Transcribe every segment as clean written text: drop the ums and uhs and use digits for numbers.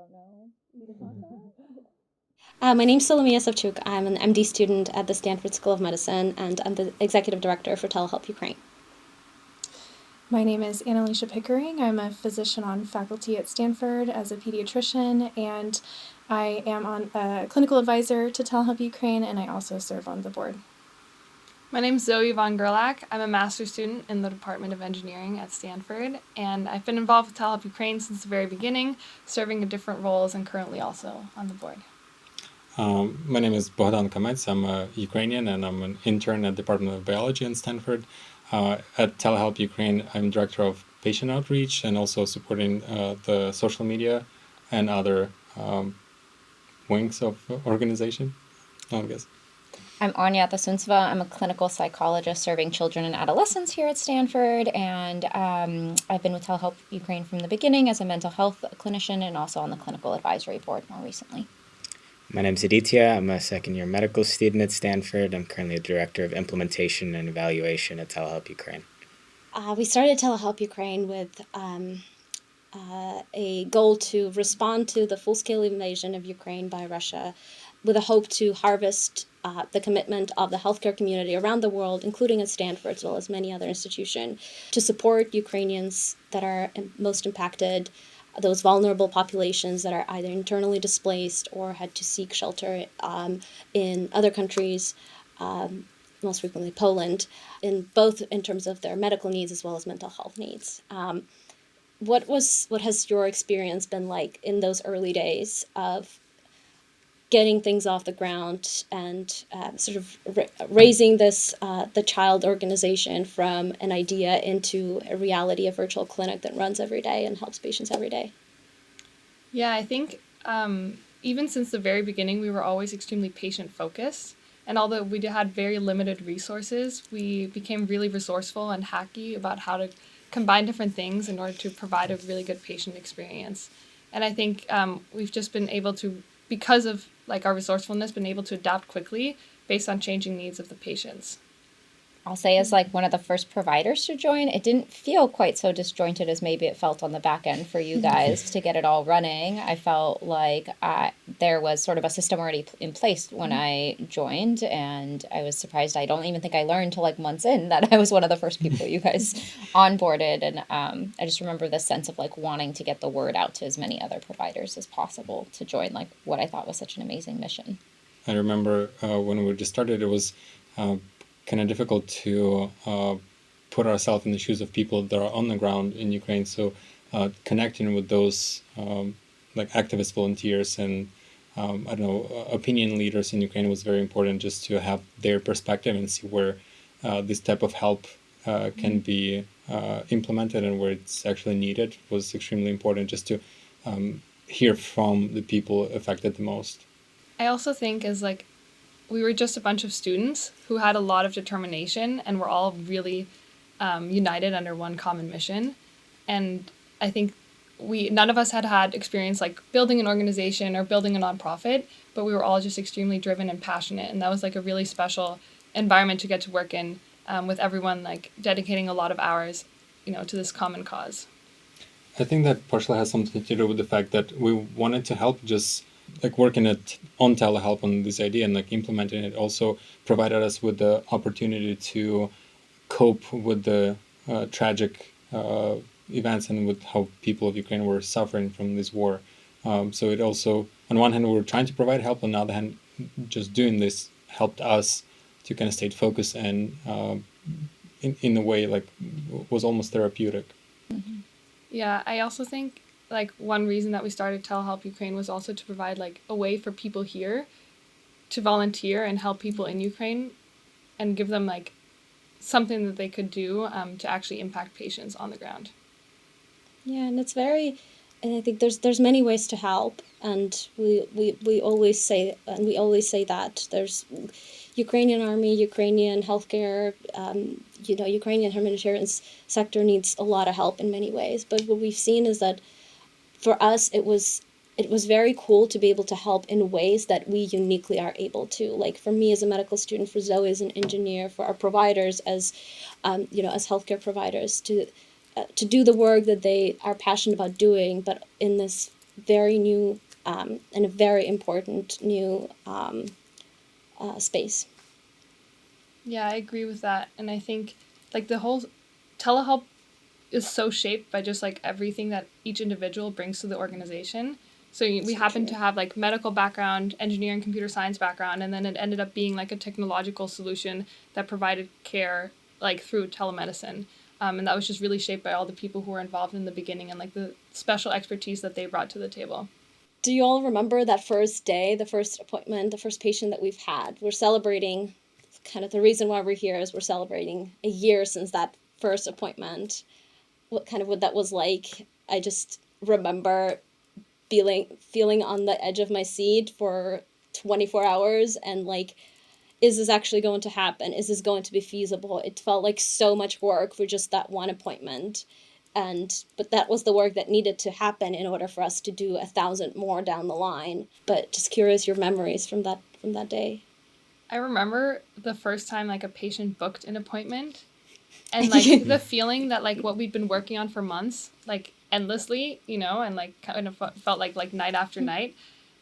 don't know who to contact. My name's Solomia Savchuk. I'm an MD student at the Stanford School of Medicine, and I'm the executive director for Telehelp Ukraine. My name is Annalisa Pickering. I'm a physician on faculty at Stanford as a pediatrician, and I am a clinical advisor to Telehelp Ukraine, and I also serve on the board. My name's Zoe von Gerlach. I'm a master's student in the Department of Engineering at Stanford, and I've been involved with Telehelp Ukraine since the very beginning, serving in different roles and currently also on the board. My name is Bogdan Kamets. I'm a Ukrainian and I'm an intern at the Department of Biology in Stanford. At Telehelp Ukraine, I'm director of patient outreach and also supporting the social media and other wings of organization, I guess. I'm Anya Tasuntseva. I'm a clinical psychologist serving children and adolescents here at Stanford, and I've been with Telehelp Ukraine from the beginning as a mental health clinician and also on the clinical advisory board more recently. My name's Aditya. I'm a second-year medical student at Stanford. I'm currently the director of implementation and evaluation at Telehelp Ukraine. We started Telehelp Ukraine with a goal to respond to the full-scale invasion of Ukraine by Russia with a hope to harvest the commitment of the healthcare community around the world, including at Stanford as well as many other institutions, to support Ukrainians that are most impacted, those vulnerable populations that are either internally displaced or had to seek shelter in other countries, most frequently Poland, both in terms of their medical needs as well as mental health needs. What has your experience been like in those early days of getting things off the ground and sort of raising this the child organization from an idea into a reality, a virtual clinic that runs every day and helps patients every day? Yeah, I think even since the very beginning, we were always extremely patient-focused. And although we had very limited resources, we became really resourceful and hacky about how to combine different things in order to provide a really good patient experience. And I think we've just been able to, because of our resourcefulness, been able to adapt quickly based on changing needs of the patients. I'll say as one of the first providers to join, it didn't feel quite so disjointed as maybe it felt on the back end for you guys to get it all running. I felt like there was sort of a system already in place when I joined, and I was surprised. I don't even think I learned till months in that I was one of the first people you guys onboarded, and I just remember this sense of wanting to get the word out to as many other providers as possible to join what I thought was such an amazing mission. I remember when we just started, it was kind of difficult to put ourselves in the shoes of people that are on the ground in Ukraine. So connecting with those activist volunteers and opinion leaders in Ukraine was very important, just to have their perspective and see where this type of help can be implemented and where it's actually needed was extremely important, just to hear from the people affected the most. I also think we were just a bunch of students who had a lot of determination and were all really united under one common mission. And I think none of us had experience building an organization or building a nonprofit, but we were all just extremely driven and passionate. And that was a really special environment to get to work in, with everyone dedicating a lot of hours, to this common cause. I think that partially has something to do with the fact that we wanted to help just working on telehelp on this idea and implementing it also provided us with the opportunity to cope with the tragic events and with how people of Ukraine were suffering from this war. So it also, on one hand, we were trying to provide help. On the other hand, just doing this helped us to kind of stay focused and in a way was almost therapeutic. Mm-hmm. Yeah, I also think one reason that we started Telehelp Ukraine was also to provide a way for people here to volunteer and help people in Ukraine and give them something that they could do to actually impact patients on the ground. Yeah, and and I think there's many ways to help, and we always say that there's Ukrainian army, Ukrainian healthcare, Ukrainian humanitarian sector needs a lot of help in many ways. But what we've seen is that for us, it was very cool to be able to help in ways that we uniquely are able to. For me as a medical student, for Zoe as an engineer, for our providers as healthcare providers to do the work that they are passionate about doing, but in this very new and a very important new space. Yeah, I agree with that. And I think like the whole telehelp is so shaped by just like everything that each individual brings to the organization. So we happen to have like medical background, engineering, computer science background, and then it ended up being like a technological solution that provided care like through telemedicine. And that was just really shaped by all the people who were involved in the beginning and like the special expertise that they brought to the table. Do you all remember that first day, the first appointment, the first patient that we've had? We're celebrating, kind of the reason why we're here is we're celebrating a year since that first appointment. What that was like. I just remember feeling on the edge of my seat for 24 hours and like, is this actually going to happen? Is this going to be feasible? It felt like so much work for just that one appointment. But that was the work that needed to happen in order for us to do 1,000 more down the line. But just curious your memories from that day. I remember the first time like a patient booked an appointment and like the feeling that like what we'd been working on for months, like endlessly, you know, and like kind of felt like night after night,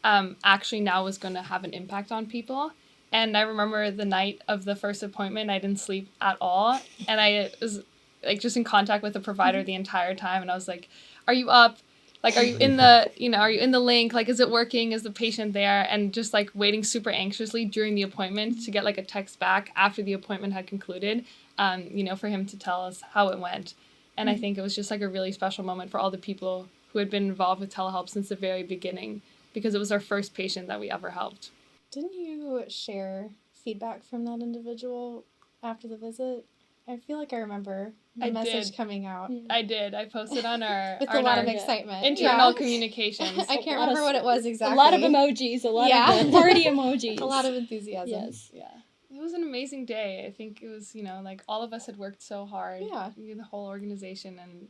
actually now was going to have an impact on people. And I remember the night of the first appointment, I didn't sleep at all. And I was like just in contact with the provider the entire time. And I was like, are you up? Like, are you in the, you know, are you in the link? Like, is it working? Is the patient there? And just like waiting super anxiously during the appointment to get like a text back after the appointment had concluded, you know, for him to tell us how it went. And I think it was just like a really special moment for all the people who had been involved with telehelp since the very beginning, because it was our first patient that we ever helped. Didn't you share feedback from that individual after the visit? I feel like I remember the message coming out. I did. I posted on our With on a lot our of excitement. internal communications. I can't remember what it was exactly. A lot of emojis, a lot of party emojis. A lot of enthusiasm. Yes. Yeah. It was an amazing day. I think it was, you know, like all of us had worked so hard. Yeah. The whole organization, and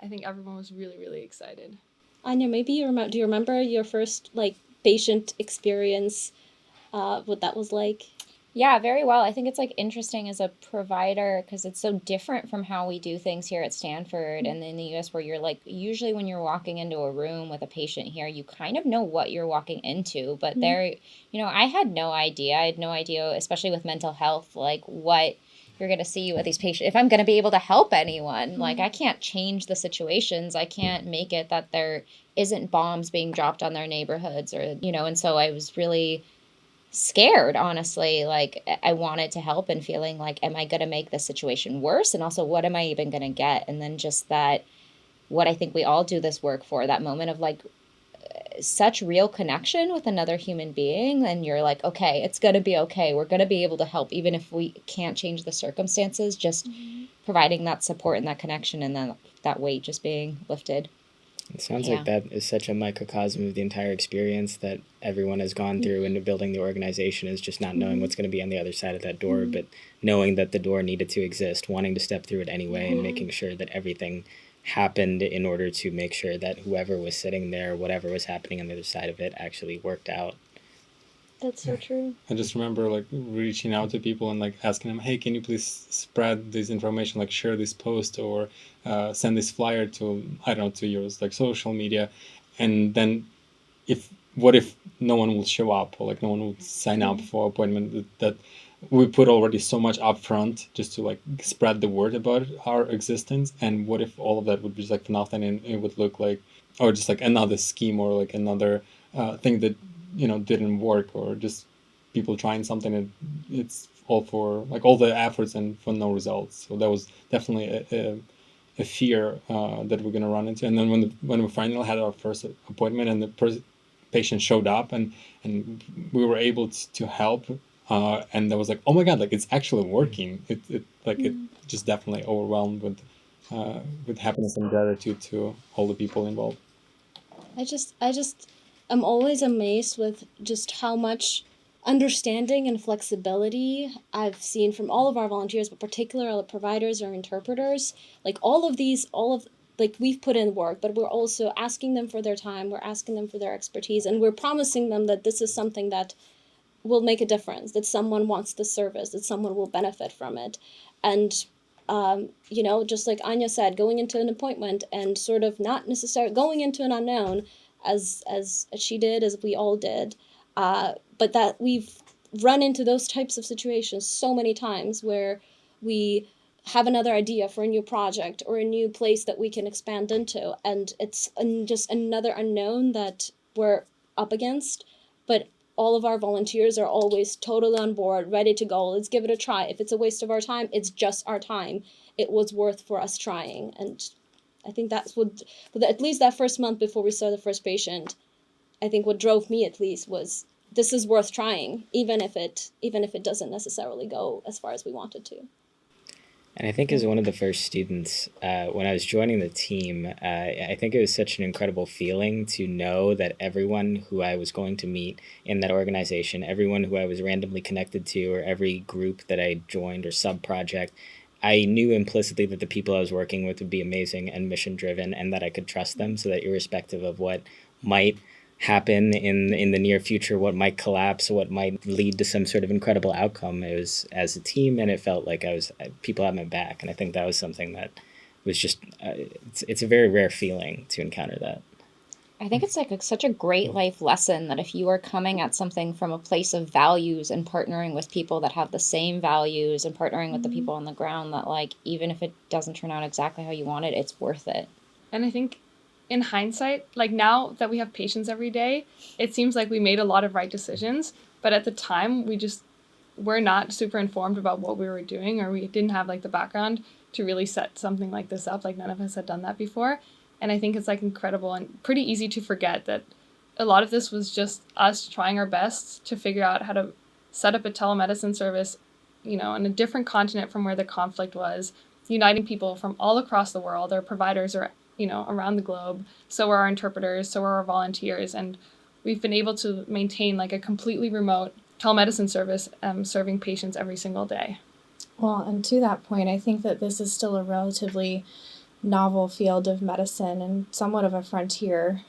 I think everyone was really, really excited. Anya, maybe do you remember your first like patient experience, what that was like? Yeah, very well. I think it's like interesting as a provider because it's so different from how we do things here at Stanford and in the US, where you're like, usually when you're walking into a room with a patient here, you kind of know what you're walking into. But there, you know, I had no idea. I had no idea, especially with mental health, like what you're going to see with these patients. If I'm going to be able to help anyone, like I can't change the situations. I can't make it that there isn't bombs being dropped on their neighborhoods or, you know, and so I was really scared, honestly. Like I wanted to help and feeling like, am I going to make this situation worse? And also, what am I even going to get? And then just that, what I think we all do this work for, that moment of like such real connection with another human being. And you're like, okay, it's going to be okay. We're going to be able to help, even if we can't change the circumstances, just providing that support and that connection and then that weight just being lifted. It sounds like that is such a microcosm of the entire experience that everyone has gone through into building the organization, is just not knowing what's going to be on the other side of that door, but knowing that the door needed to exist, wanting to step through it anyway, and making sure that everything happened in order to make sure that whoever was sitting there, whatever was happening on the other side of it, actually worked out. That's so true. I just remember like reaching out to people and like asking them, hey, can you please spread this information, like share this post or send this flyer to, I don't know, to your like social media. And then what if no one will show up or like no one will sign up for appointment, that we put already so much upfront just to like spread the word about our existence. And what if all of that would be just like for nothing and it would look like, or just like another scheme or like another thing that, you know, didn't work, or just people trying something and it's all for like all the efforts and for no results. So that was definitely a fear that we're going to run into. And then when we finally had our first appointment and the patient showed up and we were able to help, and there was like, oh my God, like it's actually working. It just definitely overwhelmed with happiness and gratitude to all the people involved. I'm always amazed with just how much understanding and flexibility I've seen from all of our volunteers, but particularly the providers or interpreters. Like we've put in work, but we're also asking them for their time, we're asking them for their expertise, and we're promising them that this is something that will make a difference, that someone wants the service, that someone will benefit from it. And you know, just like Anya said, going into an appointment and sort of not necessarily going into an unknown, as she did, as we all did. But that we've run into those types of situations so many times where we have another idea for a new project or a new place that we can expand into, and it's just another unknown that we're up against. But all of our volunteers are always totally on board, ready to go. Let's give it a try. If it's a waste of our time, it's just our time. It was worth for us trying. And I think that's what, at least that first month before we saw the first patient, I think what drove me at least was, this is worth trying, even if it doesn't necessarily go as far as we wanted to. And I think as one of the first students, when I was joining the team, I think it was such an incredible feeling to know that everyone who I was going to meet in that organization, everyone who I was randomly connected to, or every group that I joined or sub-project, I knew implicitly that the people I was working with would be amazing and mission-driven, and that I could trust them, so that irrespective of what might happen in the near future, what might collapse, what might lead to some sort of incredible outcome, it was as a team, and it felt like people had my back. And I think that was something that was just it's a very rare feeling to encounter that. I think it's like such a great life lesson that if you are coming at something from a place of values and partnering with people that have the same values and partnering with the people on the ground, that like even if it doesn't turn out exactly how you want it, it's worth it. And I think in hindsight, like now that we have patients every day, it seems like we made a lot of right decisions. But at the time, we're not super informed about what we were doing, or we didn't have like the background to really set something like this up. Like none of us had done that before. And I think it's like incredible and pretty easy to forget that a lot of this was just us trying our best to figure out how to set up a telemedicine service, you know, on a different continent from where the conflict was, uniting people from all across the world. Our providers are, you know, around the globe. So are our interpreters, so are our volunteers. And we've been able to maintain like a completely remote telemedicine service serving patients every single day. Well, and to that point, I think that this is still a relatively novel field of medicine and somewhat of a frontier,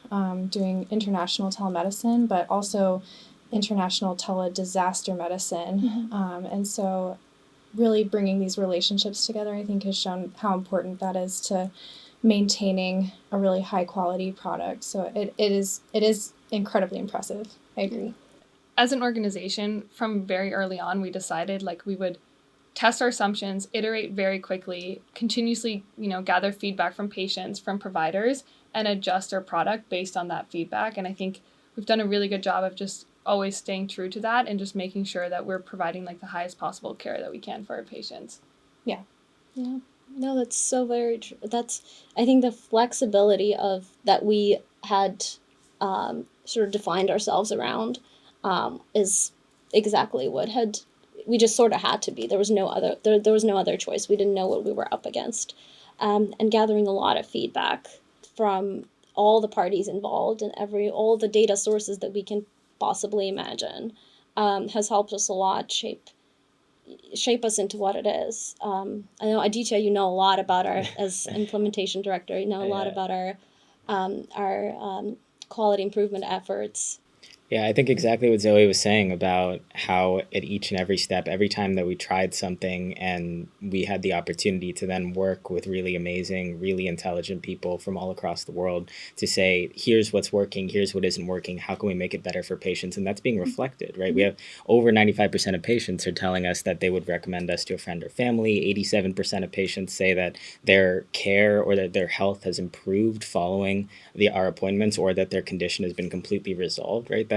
doing international telemedicine, but also international tele-disaster medicine. And so really bringing these relationships together, I think, has shown how important that is to maintaining a really high quality product. So it is incredibly impressive. I agree. As an organization, from very early on, we decided like we would test our assumptions, iterate very quickly, continuously, you know, gather feedback from patients, from providers, and adjust our product based on that feedback. And I think we've done a really good job of just always staying true to that and just making sure that we're providing like the highest possible care that we can for our patients. Yeah. No, that's so very true. I think the flexibility of that we had sort of defined ourselves around is exactly what we just sort of had to be. There was no other choice. We didn't know what we were up against. And gathering a lot of feedback from all the parties involved and all the data sources that we can possibly imagine has helped us a lot shape us into what it is. I know, Aditya, you know a lot about as implementation director, you know a lot about our quality improvement efforts. Yeah, I think exactly what Zoe was saying about how at each and every step, every time that we tried something and we had the opportunity to then work with really amazing, really intelligent people from all across the world to say, here's what's working, here's what isn't working, how can we make it better for patients? And that's being reflected, right? We have over 95% of patients are telling us that they would recommend us to a friend or family. 87% of patients say that their care or that their health has improved following our appointments, or that their condition has been completely resolved, right?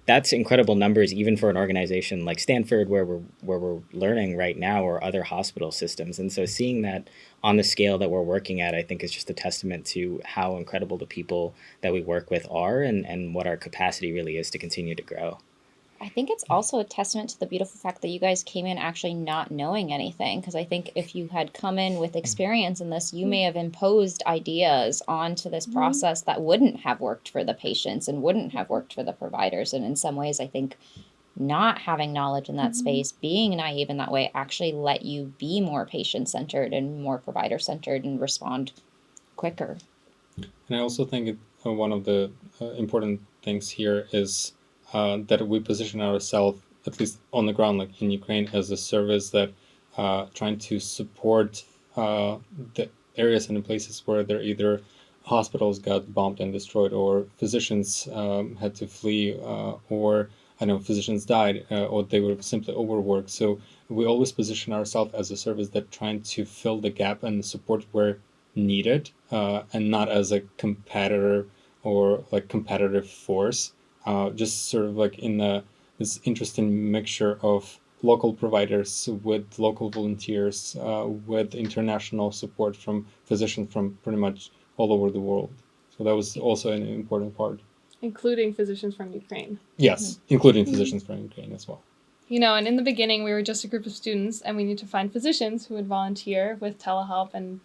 That's incredible numbers, even for an organization like Stanford, where we're learning right now, or other hospital systems. And so seeing that on the scale that we're working at, I think is just a testament to how incredible the people that we work with are, and what our capacity really is to continue to grow. I think it's also a testament to the beautiful fact that you guys came in actually not knowing anything, because I think if you had come in with experience in this, you may have imposed ideas onto this process that wouldn't have worked for the patients and wouldn't have worked for the providers. And in some ways, I think not having knowledge in that space, being naive in that way, actually let you be more patient-centered and more provider-centered and respond quicker. And I also think one of the important things here is that we position ourselves, at least on the ground, like in Ukraine, as a service that trying to support the areas and the places where they're either hospitals got bombed and destroyed, or physicians had to flee, or I don't know, physicians died, or they were simply overworked. So we always position ourselves as a service that trying to fill the gap and support where needed, and not as a competitor or like competitive force. Just sort of like in this interesting mixture of local providers with local volunteers, with international support from physicians from pretty much all over the world. So that was also an important part. Including physicians from Ukraine. Yes, including physicians from Ukraine as well. You know, and in the beginning, we were just a group of students, and we need to find physicians who would volunteer with Telehelp and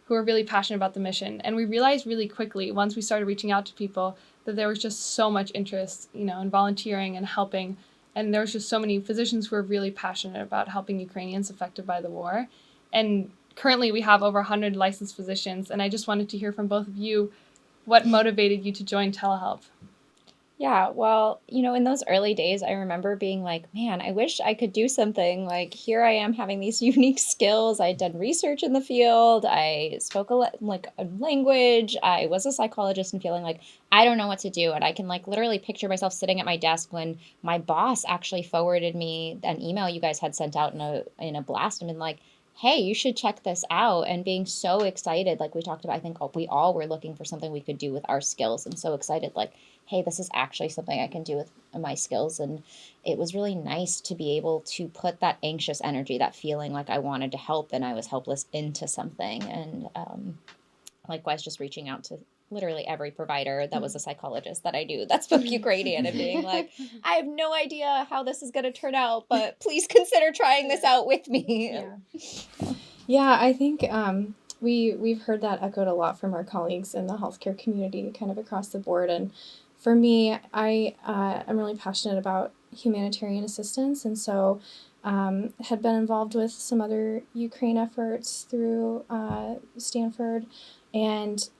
who are really passionate about the mission. And we realized really quickly, once we started reaching out to people, that there was just so much interest, you know, in volunteering and helping. And there was just so many physicians who were really passionate about helping Ukrainians affected by the war. And currently we have over 100 licensed physicians. And I just wanted to hear from both of you, what motivated you to join Telehelp? Yeah, well, you know, in those early days, I remember being like, man, I wish I could do something. Like, here I am having these unique skills. I'd done research in the field. I spoke a language. I was a psychologist and feeling like I don't know what to do. And I can like literally picture myself sitting at my desk when my boss actually forwarded me an email you guys had sent out in a blast and been like, hey, you should check this out. And being so excited, like we talked about, I think we all were looking for something we could do with our skills and so excited, like, hey, this is actually something I can do with my skills. And it was really nice to be able to put that anxious energy, that feeling like I wanted to help and I was helpless into something. And likewise, just reaching out to literally every provider that was a psychologist that I knew that spoke Ukrainian and being like, I have no idea how this is going to turn out, but please consider trying this out with me. Yeah, I think we've heard that echoed a lot from our colleagues in the healthcare community kind of across the board. And for me, I'm really passionate about humanitarian assistance. And so had been involved with some other Ukraine efforts through Stanford. And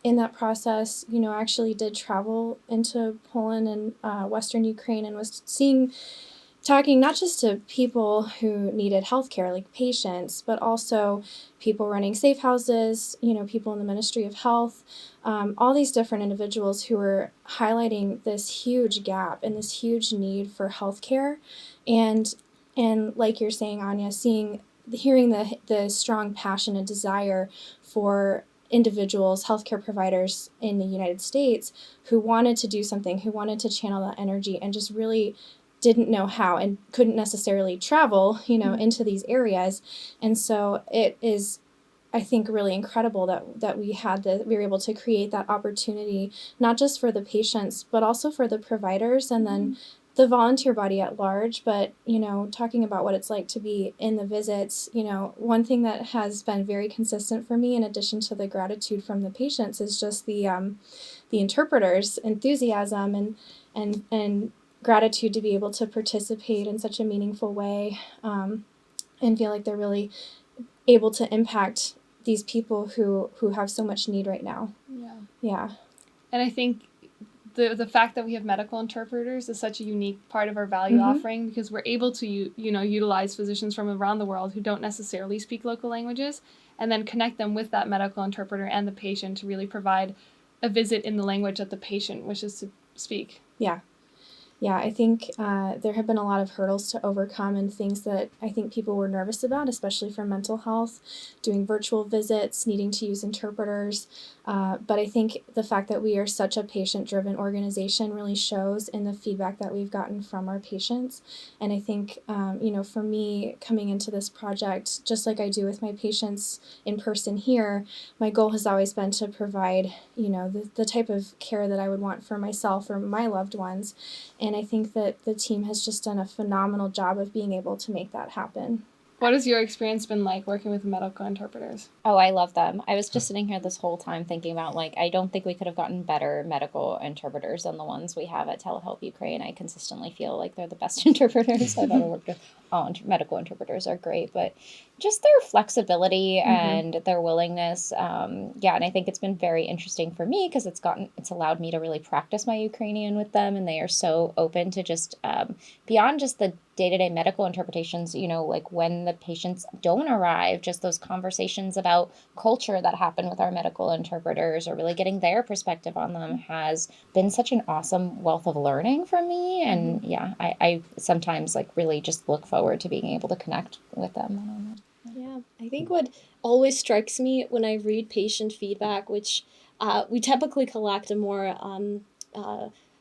in that process, you know, actually did travel into Poland and Western Ukraine and was talking not just to people who needed healthcare, like patients, but also people running safe houses, you know, people in the Ministry of Health, all these different individuals who were highlighting this huge gap and this huge need for healthcare. And like you're saying, Anya, hearing the strong passion and desire for individuals, healthcare providers in the United States who wanted to do something, who wanted to channel that energy and just really didn't know how and couldn't necessarily travel, you know, into these areas. And so it is, I think, really incredible that we were able to create that opportunity, not just for the patients, but also for the providers and then the volunteer body at large. But, you know, talking about what it's like to be in the visits, you know, one thing that has been very consistent for me, in addition to the gratitude from the patients, is just the interpreters' enthusiasm and gratitude to be able to participate in such a meaningful way, and feel like they're really able to impact these people who have so much need right now. Yeah. And I think the fact that we have medical interpreters is such a unique part of our value offering, because we're able to utilize physicians from around the world who don't necessarily speak local languages and then connect them with that medical interpreter and the patient to really provide a visit in the language that the patient wishes to speak. Yeah, I think there have been a lot of hurdles to overcome and things that I think people were nervous about, especially for mental health, doing virtual visits, needing to use interpreters. But I think the fact that we are such a patient-driven organization really shows in the feedback that we've gotten from our patients. And I think, you know, for me, coming into this project, just like I do with my patients in person here, my goal has always been to provide, you know, the type of care that I would want for myself or my loved ones. And I think that the team has just done a phenomenal job of being able to make that happen. What has your experience been like working with medical interpreters? Oh, I love them. I was just sitting here this whole time thinking about, like, I don't think we could have gotten better medical interpreters than the ones we have at Telehelp Ukraine. I consistently feel like they're the best interpreters I've ever worked with. All medical interpreters are great, but just their flexibility and their willingness. And I think it's been very interesting for me because it's allowed me to really practice my Ukrainian with them, and they are so open to just beyond just the day-to-day medical interpretations, like when the patients don't arrive, just those conversations about culture that happen with our medical interpreters or really getting their perspective on them has been such an awesome wealth of learning for me. And I sometimes like really just look forward to being able to connect with them. Yeah, I think what always strikes me when I read patient feedback, which we typically collect a more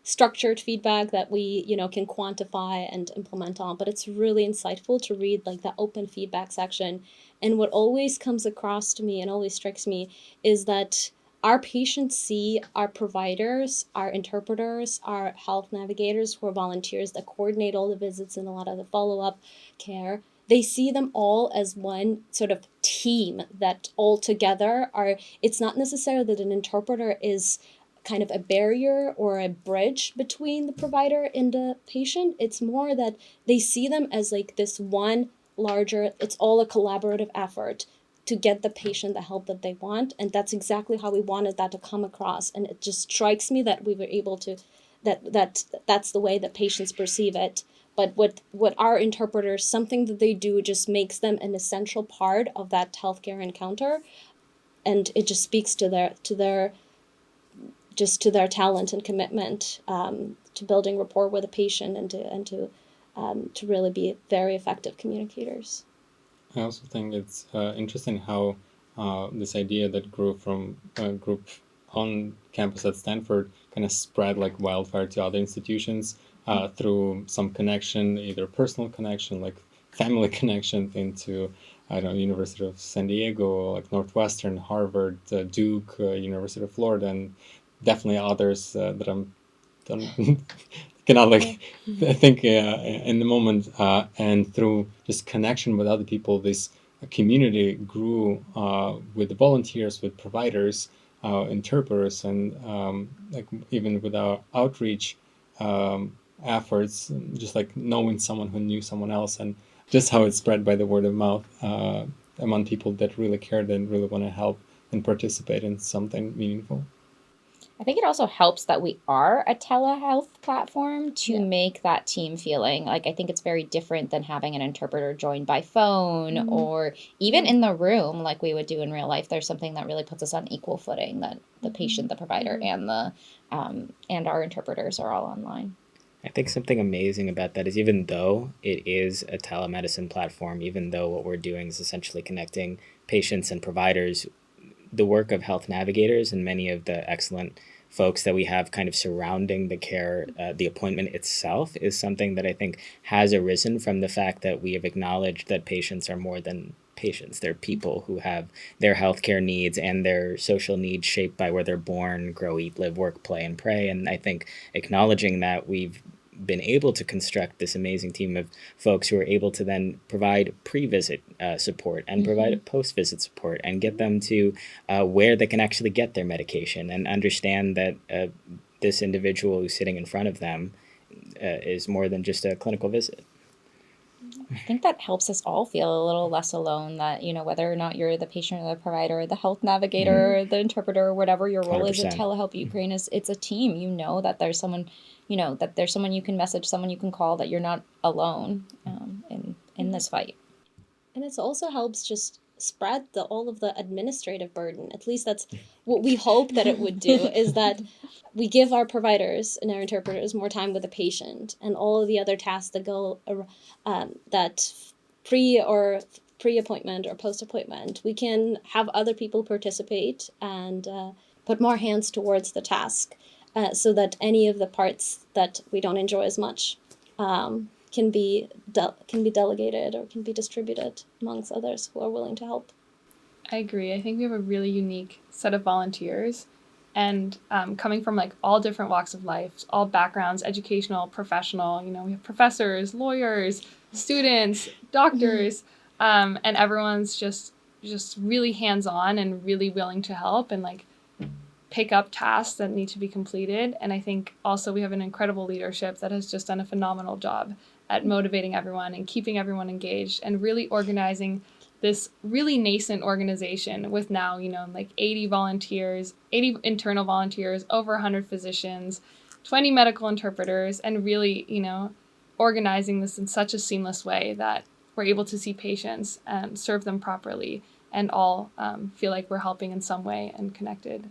structured feedback that we, can quantify and implement on, but it's really insightful to read like the open feedback section. And what always comes across to me and always strikes me is that our patients see our providers, our interpreters, our health navigators who are volunteers that coordinate all the visits and a lot of the follow-up care. They see them all as one sort of team that all together are, it's not necessarily that an interpreter is kind of a barrier or a bridge between the provider and the patient. It's more that they see them as like this one larger, it's all a collaborative effort to get the patient the help that they want. And that's exactly how we wanted that to come across. And it just strikes me that we were able to, that's the way that patients perceive it. But what our interpreters, something that they do just makes them an essential part of that healthcare encounter. And it just speaks to their talent and commitment to building rapport with a patient and to really be very effective communicators. I also think it's interesting how this idea that grew from a group on campus at Stanford kind of spread like wildfire to other institutions through some connection, either personal connection, like family connection into, University of San Diego, like Northwestern, Harvard, Duke, University of Florida, and definitely others that I'm cannot think in the moment. And through just connection with other people, this community grew with the volunteers, with providers, interpreters, and even with our outreach efforts, just like knowing someone who knew someone else, and just how it spread by the word of mouth among people that really cared and really want to help and participate in something meaningful. I think it also helps that we are a telehealth platform to make that team feeling. Like, I think it's very different than having an interpreter joined by phone or even in the room like we would do in real life. There's something that really puts us on equal footing, that the patient, the provider, and and our interpreters are all online. I think something amazing about that is even though it is a telemedicine platform, even though what we're doing is essentially connecting patients and providers, the work of health navigators and many of the excellent folks that we have kind of surrounding the care, the appointment itself is something that I think has arisen from the fact that we have acknowledged that patients are more than patients. They're people who have their healthcare needs and their social needs shaped by where they're born, grow, eat, live, work, play, and pray. And I think acknowledging that, we've been able to construct this amazing team of folks who are able to then provide pre-visit support and provide post-visit support and get them to where they can actually get their medication and understand that this individual who's sitting in front of them is more than just a clinical visit. I think that helps us all feel a little less alone, that, whether or not you're the patient or the provider, or the health navigator, or the interpreter, or whatever your role 100%. Is at Telehelp Ukraine, it's a team. That there's someone, that there's someone you can message, someone you can call, that you're not alone in this fight. And it also helps just spread all of the administrative burden. At least that's what we hope that it would do, is that we give our providers and our interpreters more time with the patient, and all of the other tasks that go that pre-appointment or post-appointment, we can have other people participate and put more hands towards the task, so that any of the parts that we don't enjoy as much can be delegated or can be distributed amongst others who are willing to help. I agree. I think we have a really unique set of volunteers, and coming from like all different walks of life, all backgrounds, educational, professional. We have professors, lawyers, students, doctors, and everyone's just really hands-on and really willing to help and like pick up tasks that need to be completed. And I think also we have an incredible leadership that has just done a phenomenal job at motivating everyone and keeping everyone engaged and really organizing this really nascent organization with now, like 80 volunteers, 80 internal volunteers, over 100 physicians, 20 medical interpreters, and really, organizing this in such a seamless way that we're able to see patients and serve them properly and all feel like we're helping in some way and connected.